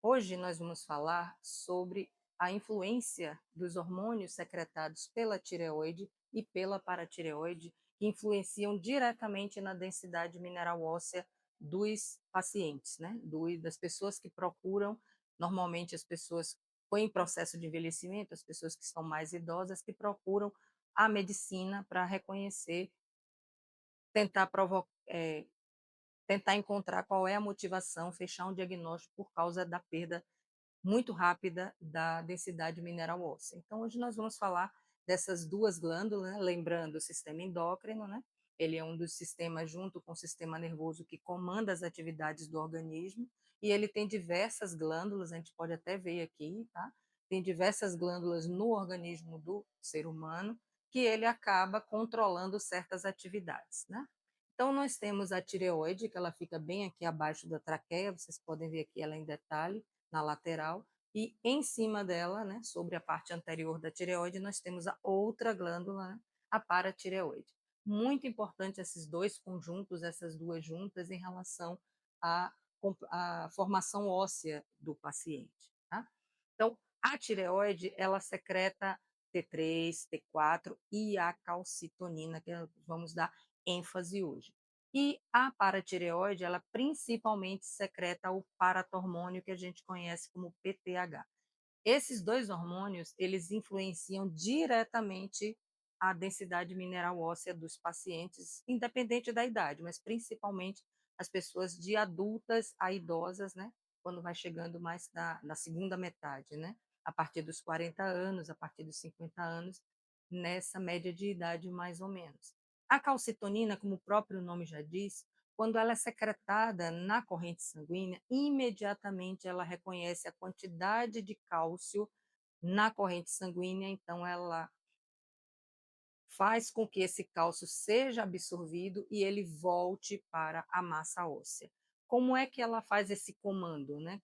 Hoje nós vamos falar sobre a influência dos hormônios secretados pela tireoide e pela paratireoide, que influenciam diretamente na densidade mineral óssea dos pacientes, né? Das pessoas que procuram, normalmente as pessoas em processo de envelhecimento, as pessoas que estão mais idosas, que procuram a medicina para reconhecer, tentar provocar, tentar encontrar qual é a motivação, fechar um diagnóstico por causa da perda muito rápida da densidade mineral óssea. Então, hoje nós vamos falar dessas duas glândulas, né? Lembrando o sistema endócrino, né? Ele é um dos sistemas, junto com o sistema nervoso, que comanda as atividades do organismo, e ele tem diversas glândulas, a gente pode até ver aqui, tá? Tem diversas glândulas no organismo do ser humano, que ele acaba controlando certas atividades, né? Então, nós temos a tireoide, que ela fica bem aqui abaixo da traqueia, vocês podem ver aqui ela em detalhe, na lateral, e em cima dela, né, sobre a parte anterior da tireoide, nós temos a outra glândula, né, a paratireoide. Muito importante esses dois conjuntos, essas duas juntas, em relação à, à formação óssea do paciente. Tá? Então, a tireoide, ela secreta T3, T4 e a calcitonina, que vamos dar ênfase hoje. E a paratireoide, ela principalmente secreta o paratormônio, que a gente conhece como PTH. Esses dois hormônios, eles influenciam diretamente a densidade mineral óssea dos pacientes, independente da idade, mas principalmente as pessoas de adultas a idosas, né? Quando vai chegando mais na segunda metade, né? A partir dos 40 anos, a partir dos 50 anos, nessa média de idade mais ou menos. A calcitonina, como o próprio nome já diz, quando ela é secretada na corrente sanguínea, imediatamente ela reconhece a quantidade de cálcio na corrente sanguínea, então ela faz com que esse cálcio seja absorvido e ele volte para a massa óssea. Como é que ela faz esse comando, né?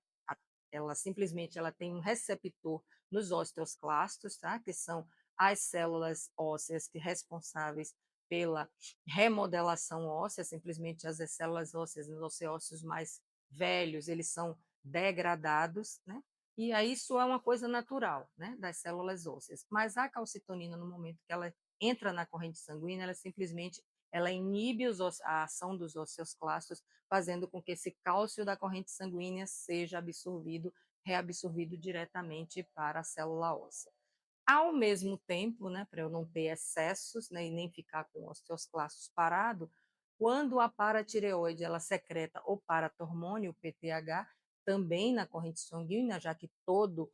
Ela simplesmente ela tem um receptor nos osteoclastos, tá? Que são as células ósseas responsáveis pela remodelação óssea, simplesmente as células ósseas nos osteócitos mais velhos, eles são degradados, né? E aí isso é uma coisa natural, né, das células ósseas. Mas a calcitonina, no momento que ela entra na corrente sanguínea, ela simplesmente ela inibe a ação dos osteoclastos, fazendo com que esse cálcio da corrente sanguínea seja absorvido, reabsorvido diretamente para a célula óssea. Ao mesmo tempo, né, para eu não ter excessos, né, e nem ficar com osteoclastos parado, quando a paratireoide ela secreta o paratormônio, o PTH, também na corrente sanguínea, já que todo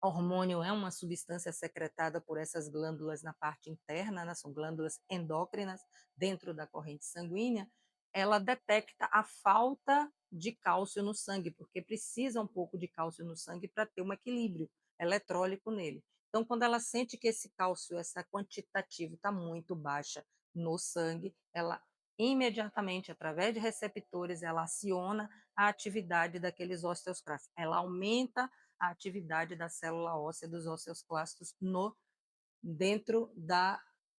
hormônio é uma substância secretada por essas glândulas na parte interna, né? São glândulas endócrinas dentro da corrente sanguínea, ela detecta a falta de cálcio no sangue, porque precisa um pouco de cálcio no sangue para ter um equilíbrio eletrólico nele. Então, quando ela sente que esse cálcio, essa quantitativa está muito baixa no sangue, ela imediatamente, através de receptores, ela aciona a atividade daqueles osteoclastos. Ela aumenta a atividade da célula óssea dos osteoclastos no dentro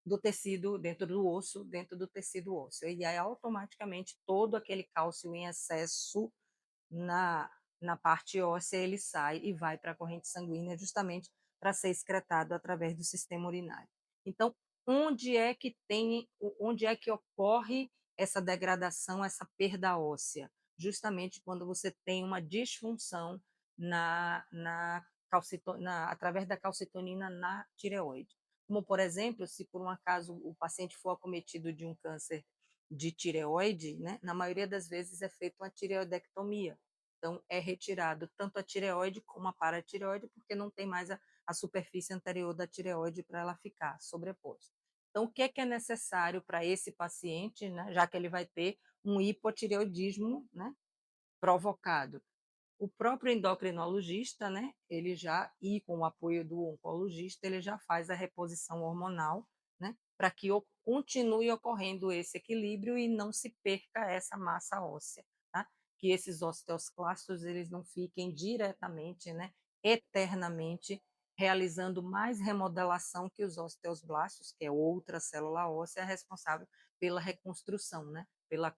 do tecido, dentro do osso, dentro do tecido ósseo. E aí automaticamente todo aquele cálcio em excesso na na parte óssea ele sai e vai para a corrente sanguínea justamente para ser excretado através do sistema urinário. Então, onde é que ocorre essa degradação, essa perda óssea? Justamente quando você tem uma disfunção através da calcitonina na tireoide. Como, por exemplo, se por um acaso o paciente for acometido de um câncer de tireoide, né, na maioria das vezes é feita uma tireoidectomia. Então, é retirado tanto a tireoide como a paratireoide, porque não tem mais a superfície anterior da tireoide para ela ficar sobreposta. Então, o que é necessário para esse paciente, né, já que ele vai ter um hipotireoidismo, né, provocado? O próprio endocrinologista, né, ele já, e com o apoio do oncologista, ele já faz a reposição hormonal, né, para que continue ocorrendo esse equilíbrio e não se perca essa massa óssea, tá? Que esses osteoclastos eles não fiquem diretamente, né, eternamente realizando mais remodelação que os osteoblastos, que é outra célula óssea responsável pela reconstrução, né, pela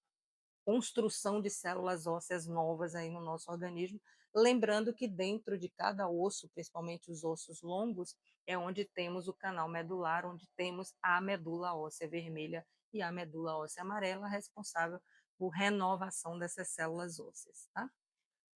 construção de células ósseas novas aí no nosso organismo, lembrando que dentro de cada osso, principalmente os ossos longos, é onde temos o canal medular, onde temos a medula óssea vermelha e a medula óssea amarela, responsável por renovação dessas células ósseas, tá?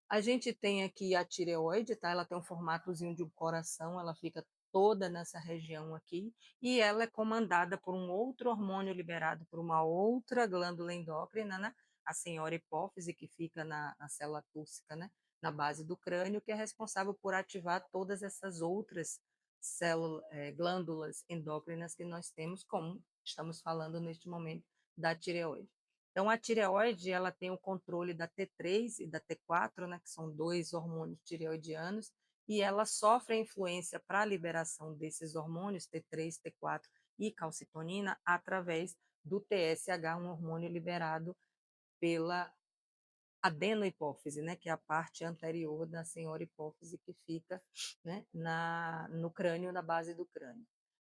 A gente tem aqui a tireoide, tá? Ela tem um formatozinho de um coração, ela fica toda nessa região aqui, e ela é comandada por um outro hormônio liberado por uma outra glândula endócrina, né? A senhora hipófise, que fica na célula túrcica, né? Na base do crânio, que é responsável por ativar todas essas outras células, glândulas endócrinas que nós temos, como estamos falando neste momento da tireoide. Então, a tireoide, ela tem o controle da T3 e da T4, né, que são dois hormônios tireoidianos, e ela sofre a influência para a liberação desses hormônios, T3, T4 e calcitonina, através do TSH, um hormônio liberado pela adenohipófise, né, que é a parte anterior da senhora hipófise que fica, né, no crânio, na base do crânio.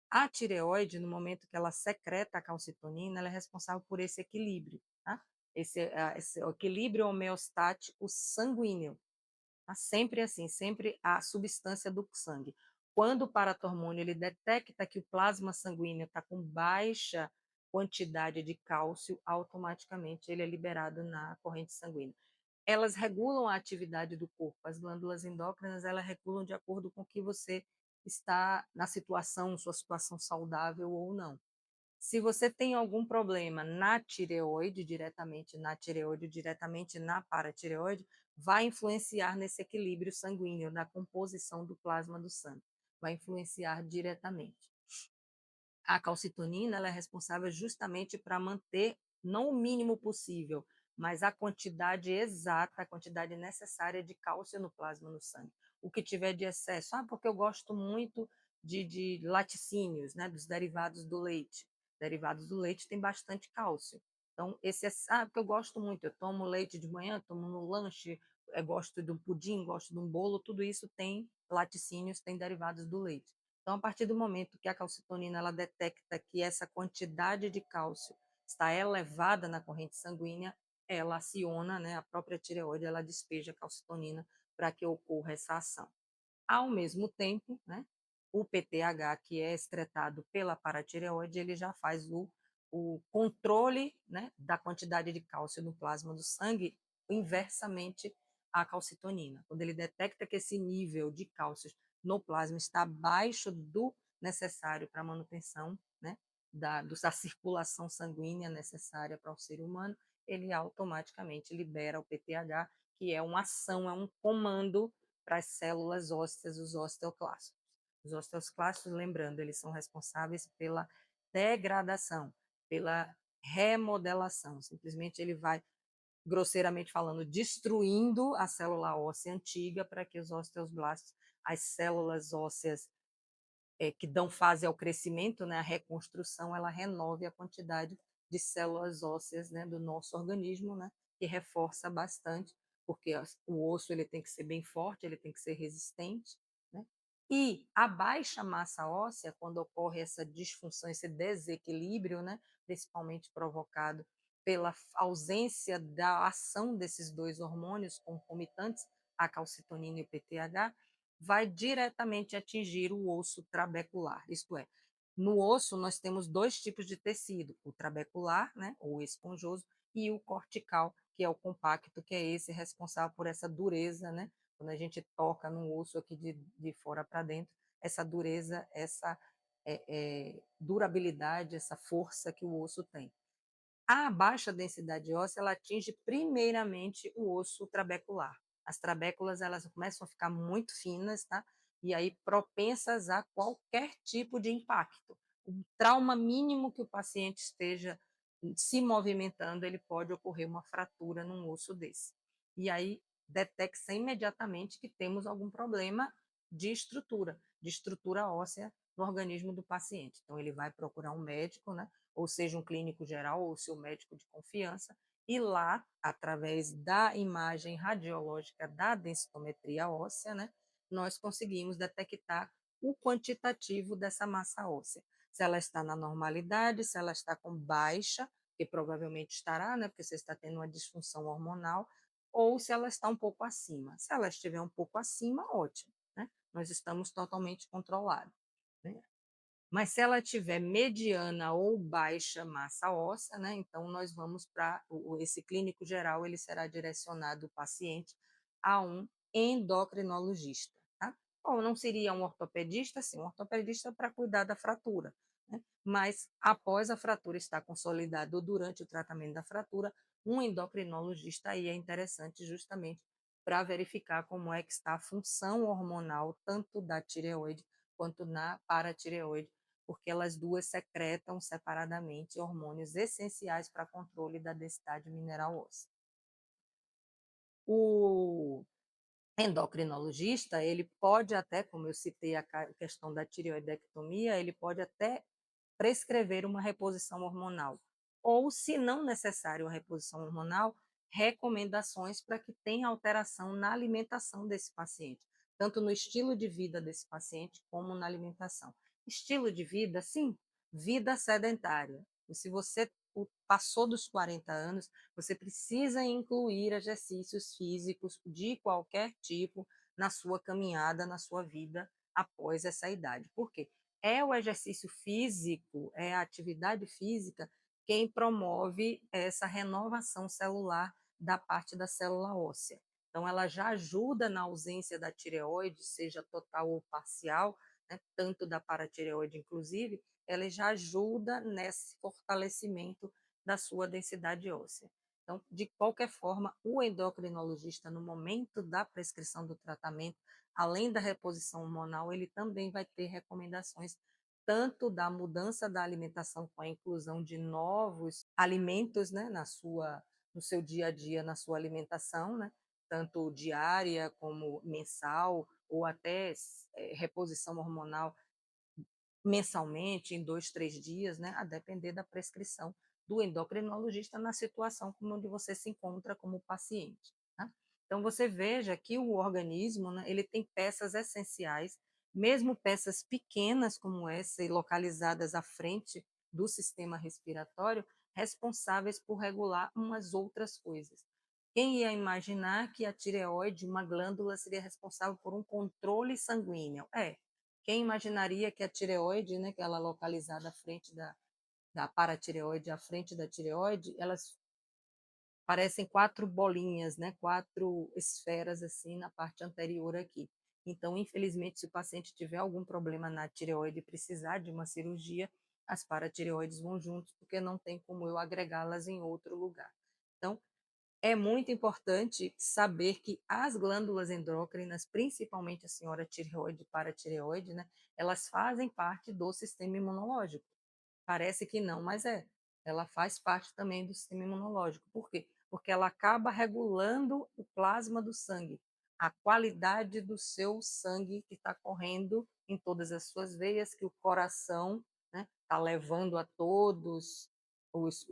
A tireoide, no momento que ela secreta a calcitonina, ela é responsável por esse equilíbrio, tá? Esse equilíbrio homeostático sanguíneo. Tá? Sempre assim, sempre a substância do sangue. Quando o paratormônio ele detecta que o plasma sanguíneo está com baixa quantidade de cálcio, automaticamente ele é liberado na corrente sanguínea. Elas regulam a atividade do corpo. As glândulas endócrinas, elas regulam de acordo com o que você está na situação, sua situação saudável ou não. Se você tem algum problema na tireoide, diretamente na paratireoide, vai influenciar nesse equilíbrio sanguíneo, na composição do plasma do sangue. Vai influenciar diretamente. A calcitonina ela é responsável justamente para manter, não o mínimo possível, mas a quantidade exata, a quantidade necessária de cálcio no plasma no sangue. O que tiver de excesso, porque eu gosto muito de laticínios, né, dos derivados do leite. Derivados do leite tem bastante cálcio. Então, esse é, porque eu gosto muito, eu tomo leite de manhã, tomo no lanche, gosto de um pudim, gosto de um bolo, tudo isso tem laticínios, tem derivados do leite. Então, a partir do momento que a calcitonina ela detecta que essa quantidade de cálcio está elevada na corrente sanguínea, ela aciona, né, a própria tireoide, ela despeja a calcitonina para que ocorra essa ação. Ao mesmo tempo, né, o PTH, que é excretado pela paratireoide, ele já faz o controle, né, da quantidade de cálcio no plasma do sangue inversamente à calcitonina. Quando ele detecta que esse nível de cálcio no plasma está abaixo do necessário para a manutenção, né, da circulação sanguínea necessária para o ser humano, ele automaticamente libera o PTH, que é uma ação, é um comando para as células ósseas, os osteoclastos. Os osteoclastos, lembrando, eles são responsáveis pela degradação, pela remodelação. Simplesmente ele vai, grosseiramente falando, destruindo a célula óssea antiga para que os osteoblastos, as células ósseas que dão fase ao crescimento, né, a reconstrução, ela renove a quantidade de células ósseas, né, do nosso organismo, né, que reforça bastante, porque o osso ele tem que ser bem forte, ele tem que ser resistente, né? E a baixa massa óssea, quando ocorre essa disfunção, esse desequilíbrio, né, principalmente provocado pela ausência da ação desses dois hormônios concomitantes, a calcitonina e o PTH, vai diretamente atingir o osso trabecular, isto é, no osso nós temos dois tipos de tecido, o trabecular, né, ou esponjoso, e o cortical, que é o compacto, que é esse responsável por essa dureza, né, quando a gente toca no osso aqui de fora para dentro, essa dureza, essa durabilidade, essa força que o osso tem. A baixa densidade óssea, ela atinge primeiramente o osso trabecular. As trabéculas, elas começam a ficar muito finas, tá? E aí propensas a qualquer tipo de impacto. O trauma mínimo que o paciente esteja se movimentando, ele pode ocorrer uma fratura num osso desse. E aí detecta imediatamente que temos algum problema de estrutura óssea no organismo do paciente. Então ele vai procurar um médico, né? Ou seja, um clínico geral ou seu médico de confiança, e lá, através da imagem radiológica da densitometria óssea, né, nós conseguimos detectar o quantitativo dessa massa óssea. Se ela está na normalidade, se ela está com baixa que provavelmente estará, né, porque você está tendo uma disfunção hormonal, ou se ela está um pouco acima. Se ela estiver um pouco acima, ótimo, né? Nós estamos totalmente controlados, né? Mas se ela tiver mediana ou baixa massa óssea, né, então nós vamos para esse clínico geral, ele será direcionado o paciente a um endocrinologista, tá? Ou não seria um ortopedista, sim, um ortopedista para cuidar da fratura, né? Mas após a fratura estar consolidada ou durante o tratamento da fratura, um endocrinologista aí é interessante justamente para verificar como é que está a função hormonal tanto da tireoide quanto na paratireoide, porque elas duas secretam separadamente hormônios essenciais para controle da densidade mineral óssea. O endocrinologista, ele pode até, como eu citei a questão da tireoidectomia, ele pode até prescrever uma reposição hormonal. Ou, se não necessário uma reposição hormonal, recomendações para que tenha alteração na alimentação desse paciente, tanto no estilo de vida desse paciente como na alimentação. Estilo de vida, sim, vida sedentária. E se você passou dos 40 anos, você precisa incluir exercícios físicos de qualquer tipo na sua caminhada, na sua vida após essa idade. Por quê? É o exercício físico, é a atividade física quem promove essa renovação celular da parte da célula óssea. Então, ela já ajuda na ausência da tireoide, seja total ou parcial, né, tanto da paratireoide, inclusive, ela já ajuda nesse fortalecimento da sua densidade óssea. Então, de qualquer forma, o endocrinologista, no momento da prescrição do tratamento, além da reposição hormonal, ele também vai ter recomendações tanto da mudança da alimentação com a inclusão de novos alimentos, né, no seu dia a dia, na sua alimentação, né, tanto diária como mensal, ou até reposição hormonal mensalmente, em 2, 3 dias, né, a depender da prescrição do endocrinologista na situação como onde você se encontra como paciente. Tá? Então, você veja que o organismo, né, ele tem peças essenciais, mesmo peças pequenas como essa e localizadas à frente do sistema respiratório, responsáveis por regular umas outras coisas. Quem ia imaginar que a tireoide, uma glândula, seria responsável por um controle sanguíneo? Quem imaginaria que a tireoide, né, que ela é localizada à frente da paratireoide, à frente da tireoide, elas parecem 4 bolinhas, né, 4 esferas assim na parte anterior aqui. Então, infelizmente, se o paciente tiver algum problema na tireoide e precisar de uma cirurgia, as paratireoides vão juntos, porque não tem como eu agregá-las em outro lugar. Então, é muito importante saber que as glândulas endócrinas, principalmente a senhora tireoide e paratireoide, né, elas fazem parte do sistema imunológico. Parece que não, mas é. Ela faz parte também do sistema imunológico. Por quê? Porque ela acaba regulando o plasma do sangue, a qualidade do seu sangue que está correndo em todas as suas veias, que o coração, né, está levando a todos os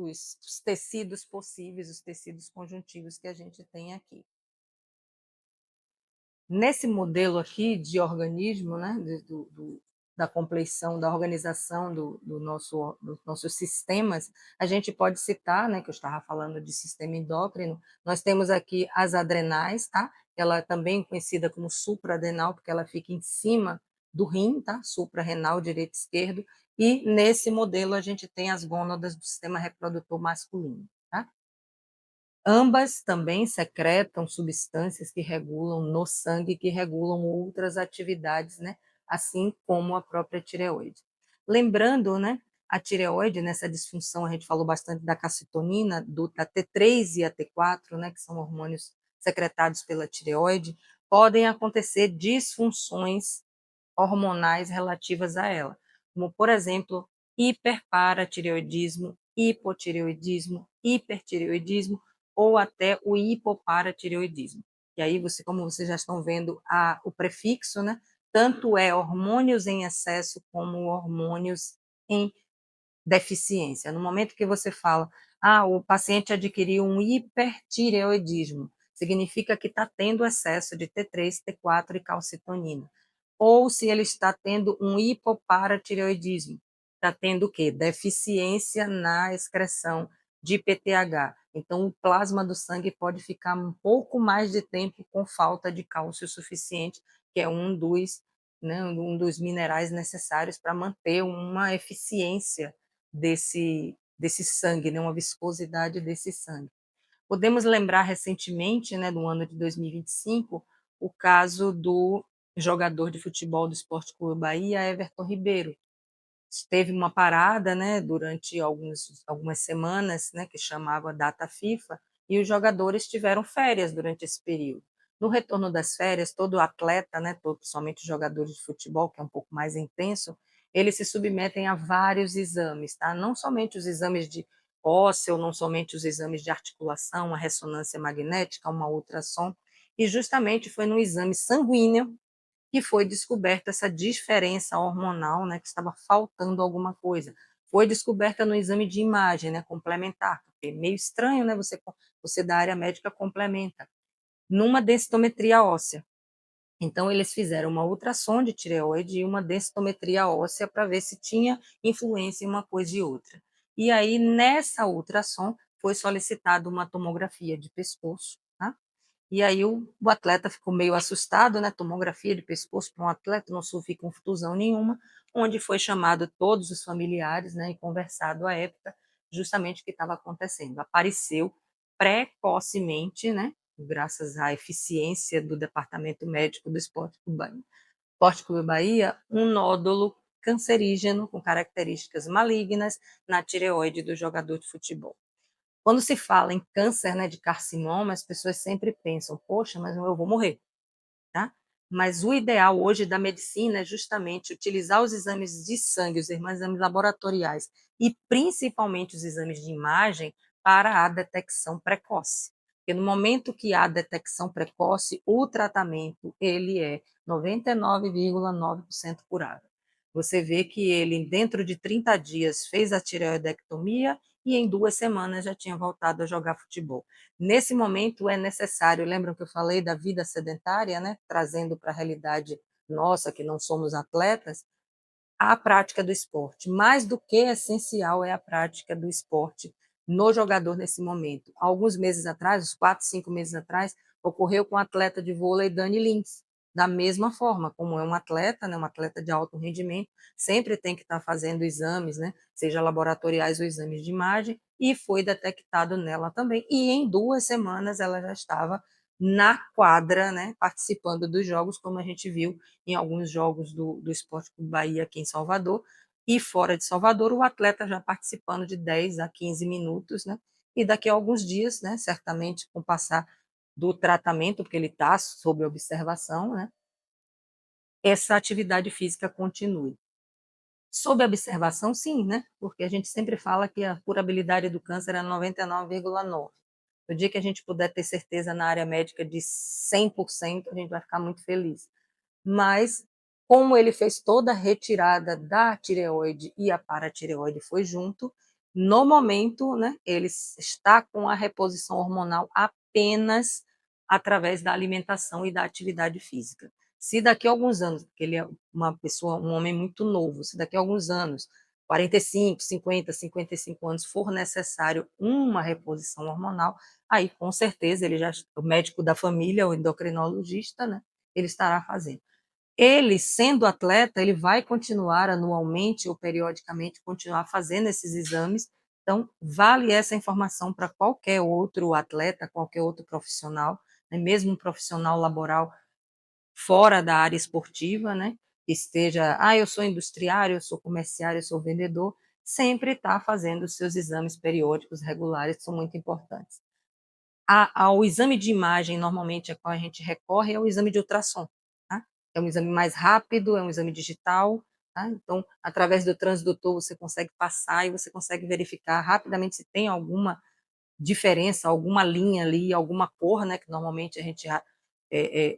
tecidos possíveis, os tecidos conjuntivos que a gente tem aqui. Nesse modelo aqui de organismo, né, da compleição, da organização dos nossos sistemas, a gente pode citar, né, que eu estava falando de sistema endócrino, nós temos aqui as adrenais, tá? Ela é também conhecida como supraadrenal, porque ela fica em cima do rim, tá? Suprarrenal, direito e esquerdo, e nesse modelo a gente tem as gônadas do sistema reprodutor masculino, tá? Ambas também secretam substâncias que regulam no sangue, que regulam outras atividades, né? Assim como a própria tireoide. Lembrando, né, a tireoide, nessa disfunção, a gente falou bastante da calcitonina, da T3 e a T4, né, que são hormônios secretados pela tireoide, podem acontecer disfunções hormonais relativas a ela, como, por exemplo, hiperparatireoidismo, hipotireoidismo, hipertireoidismo ou até o hipoparatireoidismo. E aí, como vocês já estão vendo o prefixo, né? Tanto é hormônios em excesso como hormônios em deficiência. No momento que você fala, o paciente adquiriu um hipertireoidismo, significa que está tendo excesso de T3, T4 e calcitonina. Ou se ele está tendo um hipoparatireoidismo, está tendo o quê? Deficiência na excreção de PTH. Então, o plasma do sangue pode ficar um pouco mais de tempo com falta de cálcio suficiente, que é um dos minerais necessários para manter uma eficiência desse sangue, né, uma viscosidade desse sangue. Podemos lembrar recentemente, né, do ano de 2025, o caso do jogador de futebol do Sport Clube Bahia, Everton Ribeiro. Teve uma parada, né, durante algumas semanas, né, que chamava data FIFA, e os jogadores tiveram férias durante esse período. No retorno das férias, todo atleta, né, principalmente os jogadores de futebol, que é um pouco mais intenso, eles se submetem a vários exames, tá? Não somente os exames de ósseo, não somente os exames de articulação, a ressonância magnética, uma ultrassom, e justamente foi no exame sanguíneo que foi descoberta essa diferença hormonal, né, que estava faltando alguma coisa. Foi descoberta no exame de imagem, né, complementar, porque é meio estranho, né, você da área médica complementa, numa densitometria óssea. Então, eles fizeram uma ultrassom de tireoide e uma densitometria óssea para ver se tinha influência em uma coisa e outra. E aí, nessa ultrassom, foi solicitada uma tomografia de pescoço, tá? E aí o atleta ficou meio assustado, né? Tomografia de pescoço para um atleta não sofre confusão nenhuma, onde foi chamado todos os familiares, né? E conversado à época justamente o que estava acontecendo. Apareceu precocemente, né? Graças à eficiência do departamento médico do Esporte Clube Bahia, um nódulo cancerígeno com características malignas na tireoide do jogador de futebol. Quando se fala em câncer, né, de carcinoma, as pessoas sempre pensam, poxa, mas eu vou morrer, tá? Mas o ideal hoje da medicina é justamente utilizar os exames de sangue, os exames laboratoriais e principalmente os exames de imagem para a detecção precoce. Porque no momento que há detecção precoce, o tratamento ele é 99,9% curável. Você vê que ele, dentro de 30 dias, fez a tireoidectomia e em 2 semanas já tinha voltado a jogar futebol. Nesse momento é necessário, lembram que eu falei da vida sedentária, né? Trazendo para a realidade nossa, que não somos atletas, a prática do esporte. Mais do que essencial é a prática do esporte no jogador nesse momento. Alguns meses atrás, uns 4, 5 meses atrás, ocorreu com o atleta de vôlei Dani Lins. Da mesma forma, como é um atleta, né, um atleta de alto rendimento, sempre tem que estar fazendo exames, né, seja laboratoriais ou exames de imagem, e foi detectado nela também. E em 2 semanas ela já estava na quadra, né, participando dos jogos, como a gente viu em alguns jogos do Esporte Clube Bahia aqui em Salvador, e fora de Salvador, o atleta já participando de 10 a 15 minutos, né? E daqui a alguns dias, né, certamente com o passar do tratamento, porque ele está sob observação, né, essa atividade física continue. Sob observação, sim, né? Porque a gente sempre fala que a curabilidade do câncer é 99,9. No dia que a gente puder ter certeza na área médica de 100%, a gente vai ficar muito feliz. Mas, como ele fez toda a retirada da tireoide e a paratireoide foi junto, no momento, né, ele está com a reposição hormonal apenas através da alimentação e da atividade física. Se daqui a alguns anos, porque ele é uma pessoa, um homem muito novo, se daqui a alguns anos, 45, 50, 55 anos, for necessário uma reposição hormonal, aí com certeza ele já, o médico da família, o endocrinologista, né, ele estará fazendo. Ele, sendo atleta, ele vai continuar anualmente ou periodicamente continuar fazendo esses exames. Então, vale essa informação para qualquer outro atleta, qualquer outro profissional, né? Mesmo um profissional laboral fora da área esportiva, né? Que esteja, eu sou industriário, eu sou comerciário, eu sou vendedor, sempre está fazendo os seus exames periódicos regulares, que são muito importantes. Ao exame de imagem, normalmente, a qual a gente recorre é o exame de ultrassom, tá? É um exame mais rápido, é um exame digital, tá? Então, através do transdutor, você consegue passar e você consegue verificar rapidamente se tem alguma diferença, alguma linha ali, alguma cor, né? Que normalmente a gente,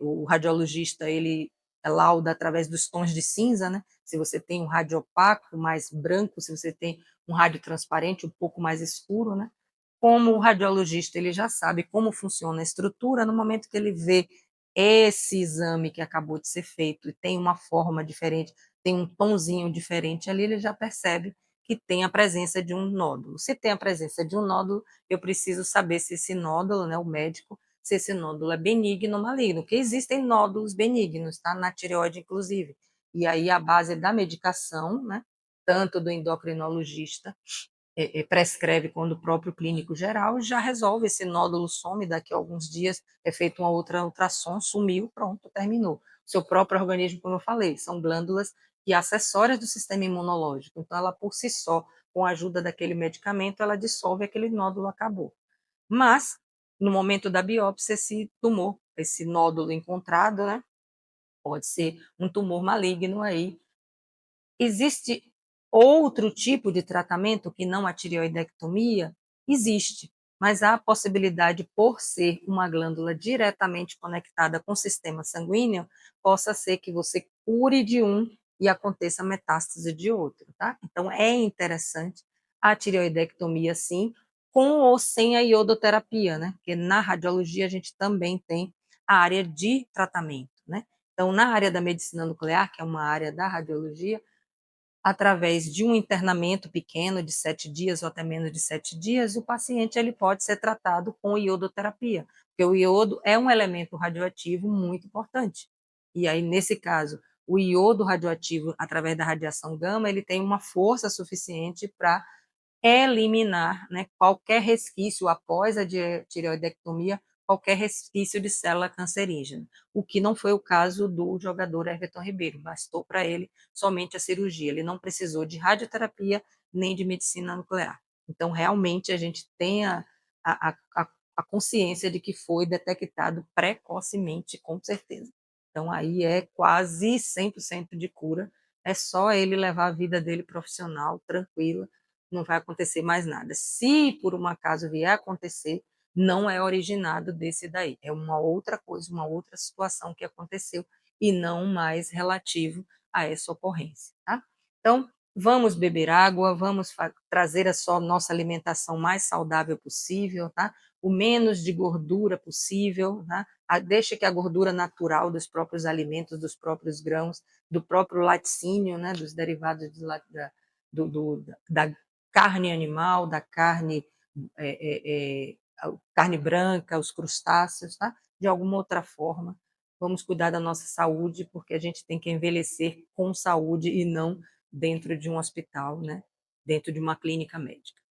o radiologista, ele lauda através dos tons de cinza, né? Se você tem um rádio opaco, mais branco, se você tem um rádio transparente, um pouco mais escuro, né? Como o radiologista ele já sabe como funciona a estrutura, no momento que ele vê esse exame que acabou de ser feito e tem uma forma diferente, tem um tonzinho diferente ali, ele já percebe que tem a presença de um nódulo. Se tem a presença de um nódulo, eu preciso saber se esse nódulo, né, o médico, se esse nódulo é benigno ou maligno, porque existem nódulos benignos, tá? Na tireoide, inclusive. E aí a base da medicação, né, tanto do endocrinologista, prescreve quando o próprio clínico geral já resolve, esse nódulo some daqui a alguns dias, é feito uma outra ultrassom, sumiu, pronto, terminou. O seu próprio organismo, como eu falei, são glândulas e acessórias do sistema imunológico, então ela por si só, com a ajuda daquele medicamento, ela dissolve aquele nódulo, acabou. Mas, no momento da biópsia, esse tumor, esse nódulo encontrado, né, pode ser um tumor maligno aí. Existe outro tipo de tratamento que não a tireoidectomia? Existe, mas há a possibilidade, por ser uma glândula diretamente conectada com o sistema sanguíneo, possa ser que você cure de um e aconteça metástase de outro, tá? Então é interessante a tireoidectomia, sim, com ou sem a iodoterapia, né? Porque na radiologia a gente também tem a área de tratamento, né? Então, na área da medicina nuclear, que é uma área da radiologia, através de um internamento pequeno de 7 dias ou até menos de 7 dias, o paciente ele pode ser tratado com iodoterapia, porque o iodo é um elemento radioativo muito importante. E aí, nesse caso, o iodo radioativo, através da radiação gama, ele tem uma força suficiente para eliminar, né, qualquer resquício após a tireoidectomia, qualquer resquício de célula cancerígena, o que não foi o caso do jogador Everton Ribeiro, bastou para ele somente a cirurgia, ele não precisou de radioterapia nem de medicina nuclear. Então, realmente, a gente tem a consciência de que foi detectado precocemente, com certeza. Então, aí é quase 100% de cura, é só ele levar a vida dele profissional, tranquila, não vai acontecer mais nada. Se por um acaso vier a acontecer, não é originado desse daí, é uma outra coisa, uma outra situação que aconteceu e não mais relativo a essa ocorrência, tá? Então, vamos beber água, vamos trazer a só nossa alimentação mais saudável possível, tá? O menos de gordura possível, tá? Deixa que a gordura natural dos próprios alimentos, dos próprios grãos, do próprio laticínio, né? Dos derivados da carne animal, da carne, carne branca, os crustáceos, tá? De alguma outra forma, vamos cuidar da nossa saúde, porque a gente tem que envelhecer com saúde e não dentro de um hospital, né? Dentro de uma clínica médica.